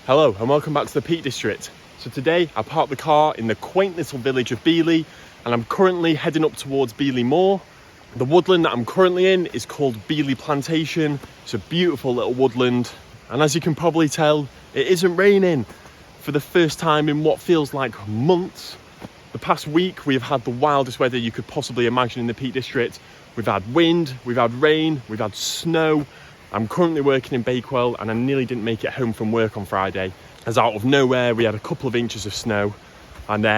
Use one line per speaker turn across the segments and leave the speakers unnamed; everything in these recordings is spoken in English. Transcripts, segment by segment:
Hello and welcome back to the Peak District. So today I parked the car in the quaint little village of Beeley and I'm currently heading up towards Beeley Moor. The woodland that I'm currently in is called Beeley Plantation. It's a beautiful little woodland, and as you can probably tell, it isn't raining for the first time in what feels like months. The past week we've had the wildest weather you could possibly imagine in the Peak District. We've had wind, we've had rain, we've had snow. I'm currently working in Bakewell and I nearly didn't make it home from work on Friday, as out of nowhere we had a couple of inches of snow and we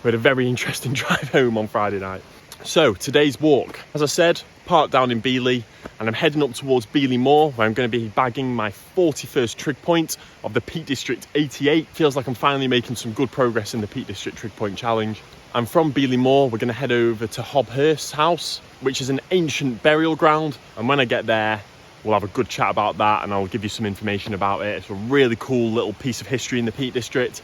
had a very interesting drive home on Friday night. So today's walk, as I said, parked down in Beeley and I'm heading up towards Beeley Moor, where I'm going to be bagging my 41st trig point of the Peak District 88. Feels like I'm finally making some good progress in the Peak District Trig Point Challenge. And from Beeley Moor, we're going to head over to Hobhurst house, which is an ancient burial ground. And when I get there, we'll have a good chat about that and I'll give you some information about it. It's a really cool little piece of history in the Peak District.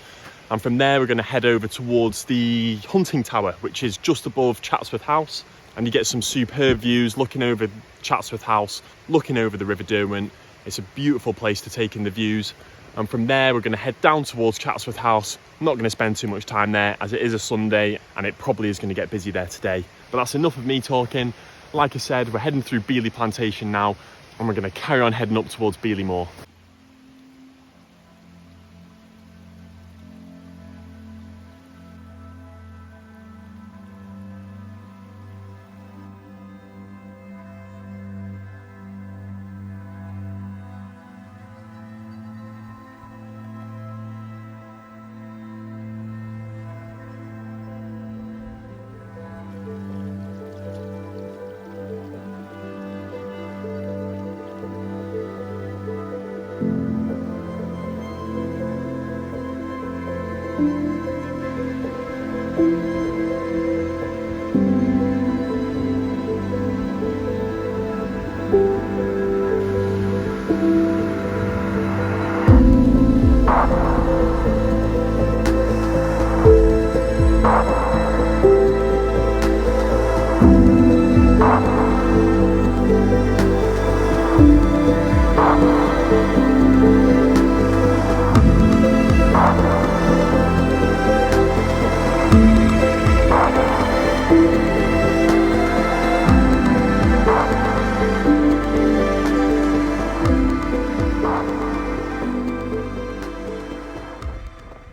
And from there, we're going to head over towards the hunting tower, which is just above Chatsworth House. And you get some superb views looking over Chatsworth House, looking over the River Derwent. It's a beautiful place to take in the views. And from there, we're going to head down towards Chatsworth House. I'm not going to spend too much time there as it is a Sunday and it probably is going to get busy there today. But that's enough of me talking. Like I said, we're heading through Beeley Plantation now and we're going to carry on heading up towards Beeley Moor.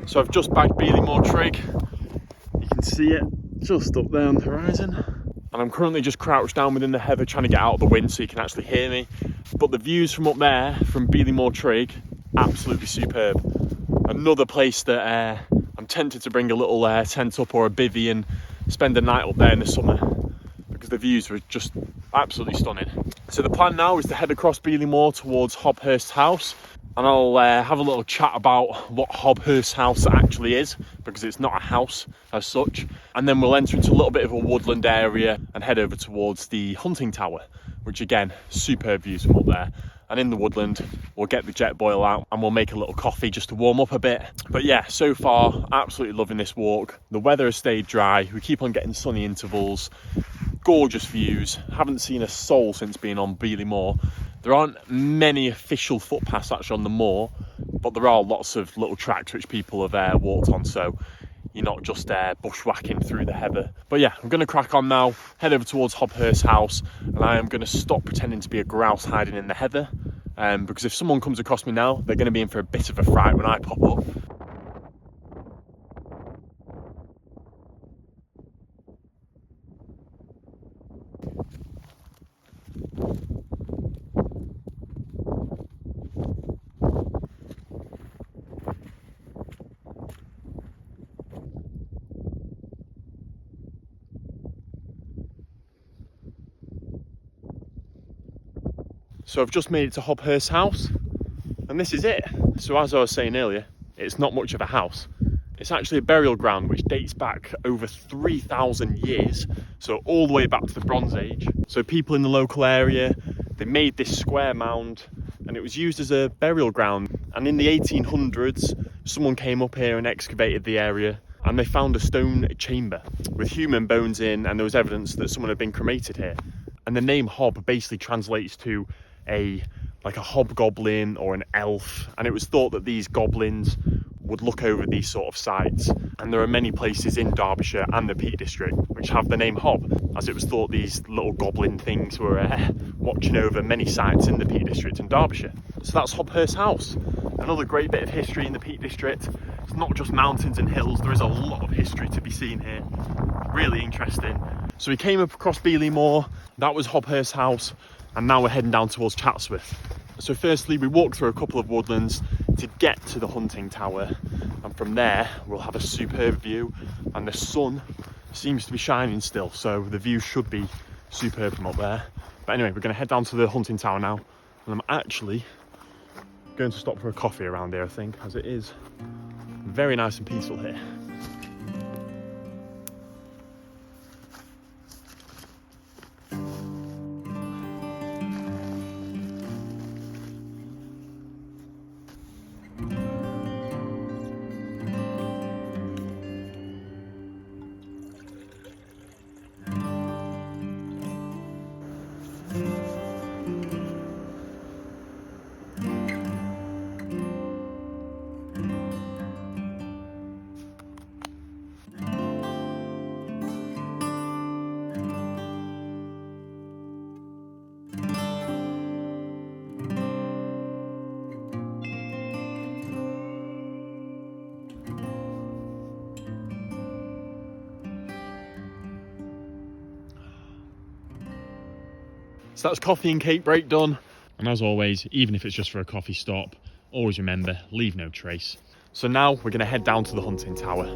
So I've just bagged Beeley Moor trig. You can see it just up there on the horizon. And I'm currently just crouched down within the heather trying to get out of the wind so you can actually hear me. But the views from up there, from Beeley Moor trig, absolutely superb. Another place that I'm tempted to bring a little tent up or a bivvy and spend the night up there in the summer, because the views were just absolutely stunning. So the plan now is to head across Beeley Moor towards Hobhurst house. And I'll have a little chat about what Hobhurst house actually is, because it's not a house as such. And then we'll enter into a little bit of a woodland area and head over towards the hunting tower, which again, superb views from up there. And in the woodland, we'll get the jet boil out and we'll make a little coffee just to warm up a bit. But yeah, so far, absolutely loving this walk. The weather has stayed dry. We keep on getting sunny intervals, gorgeous views. Haven't seen a soul since being on Beeley Moor. There aren't many official footpaths actually on the moor, but there are lots of little tracks which people have walked on, so you're not just bushwhacking through the heather. But yeah, I'm going to crack on now, head over towards Hobhurst house, and I am going to stop pretending to be a grouse hiding in the heather, because if someone comes across me now, they're going to be in for a bit of a fright when I pop up. So I've just made it to Hobhurst house and this is it. So as I was saying earlier, it's not much of a house. It's actually a burial ground which dates back over 3,000 years, so all the way back to the Bronze Age. So people in the local area, they made this square mound and it was used as a burial ground. And in the 1800s, someone came up here and excavated the area and they found a stone chamber with human bones in, and there was evidence that someone had been cremated here. And the name Hob basically translates to like a hobgoblin or an elf, and it was thought that these goblins would look over these sort of sites. And there are many places in Derbyshire and the Peak District which have the name Hob, as it was thought these little goblin things were watching over many sites in the Peak District and Derbyshire. So that's Hobhurst House, another great bit of history in the Peak District. It's not just mountains and hills, there is a lot of history to be seen here. Really interesting. So we came up across Beeley Moor, that was Hobhurst House, and now we're heading down towards Chatsworth. So firstly, we walk through a couple of woodlands to get to the hunting tower, and from there we'll have a superb view, and the sun seems to be shining still, so the view should be superb from up there. But anyway, we're going to head down to the hunting tower now, and I'm actually going to stop for a coffee around here, I think, as it is very nice and peaceful here. So that's coffee and cake break done. And as always, even if it's just for a coffee stop, always remember, leave no trace. So now we're going to head down to the hunting tower.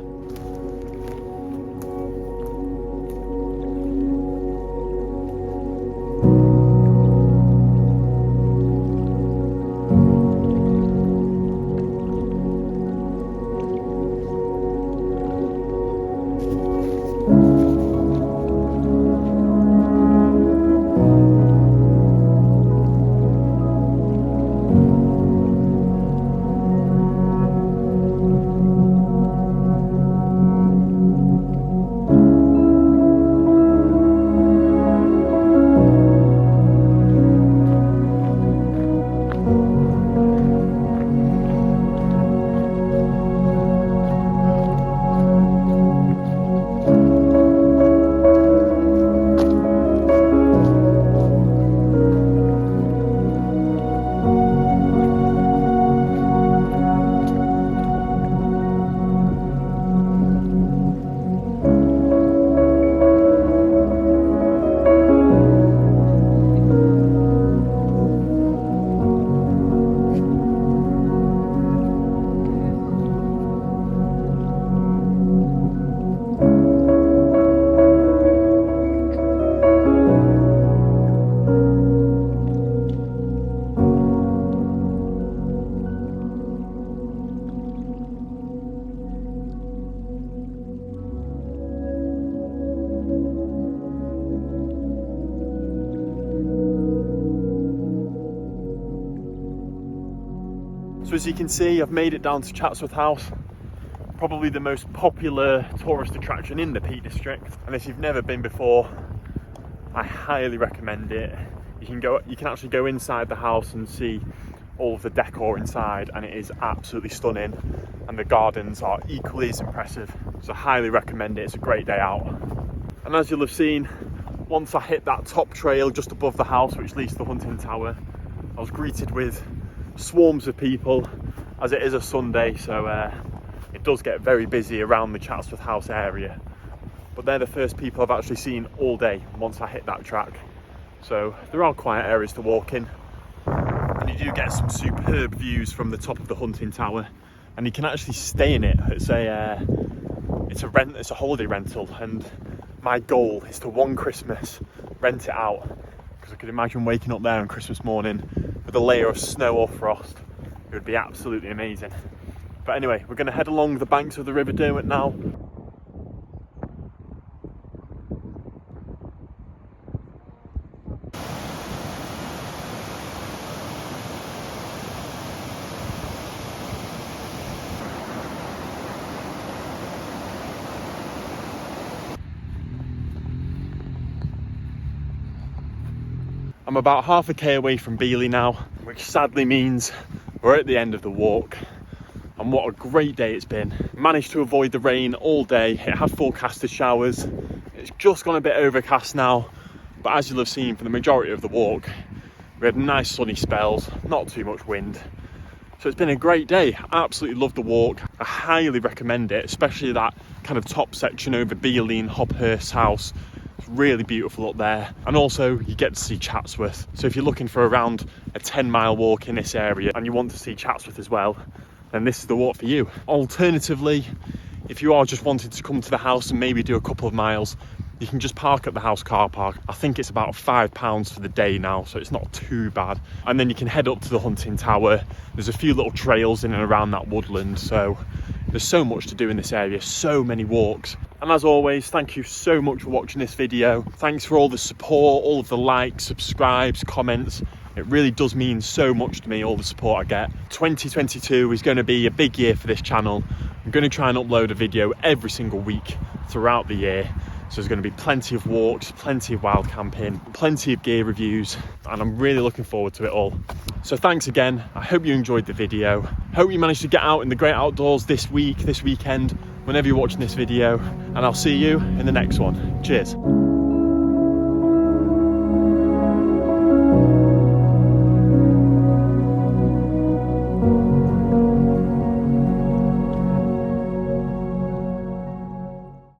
So as you can see, I've made it down to Chatsworth House, probably the most popular tourist attraction in the Peak District. And if you've never been before, I highly recommend it. You can actually go inside the house and see all of the decor inside, and it is absolutely stunning. And the gardens are equally as impressive. So I highly recommend it. It's a great day out. And as you'll have seen, once I hit that top trail just above the house, which leads to the hunting tower, I was greeted with swarms of people, as it is a Sunday, so it does get very busy around the Chatsworth House area. But they're the first people I've actually seen all day once I hit that track. So there are quiet areas to walk in, and you do get some superb views from the top of the hunting tower, and you can actually stay in it. It's a holiday rental, and my goal is to one Christmas rent it out, because I could imagine waking up there on Christmas morning with a layer of snow or frost. It would be absolutely amazing. But anyway, we're going to head along the banks of the River Derwent now. I'm about half a k away from Beeley now, which sadly means we're at the end of the walk. And what a great day it's been. Managed to avoid the rain all day. It had forecasted showers. It's just gone a bit overcast now, but as you'll have seen for the majority of the walk, we had nice sunny spells, not too much wind. So it's been a great day. Absolutely love the walk. I highly recommend it, especially that kind of top section over Beeley and Hobhurst house. It's really beautiful up there. And also you get to see Chatsworth. So if you're looking for around a 10-mile walk in this area and you want to see Chatsworth as well, then this is the walk for you. Alternatively, if you are just wanting to come to the house and maybe do a couple of miles, you can just park at the house car park. I think it's about £5 for the day now, so it's not too bad. And then you can head up to the hunting tower. There's a few little trails in and around that woodland, so there's so much to do in this area, so many walks. And as always, thank you so much for watching this video. Thanks for all the support, all of the likes, subscribes, comments. It really does mean so much to me, all the support I get. 2022 is going to be a big year for this channel. I'm going to try and upload a video every single week throughout the year. So there's going to be plenty of walks, plenty of wild camping, plenty of gear reviews, and I'm really looking forward to it all. So thanks again. I hope you enjoyed the video. Hope you managed to get out in the great outdoors this week, this weekend, whenever you're watching this video, and I'll see you in the next one. Cheers.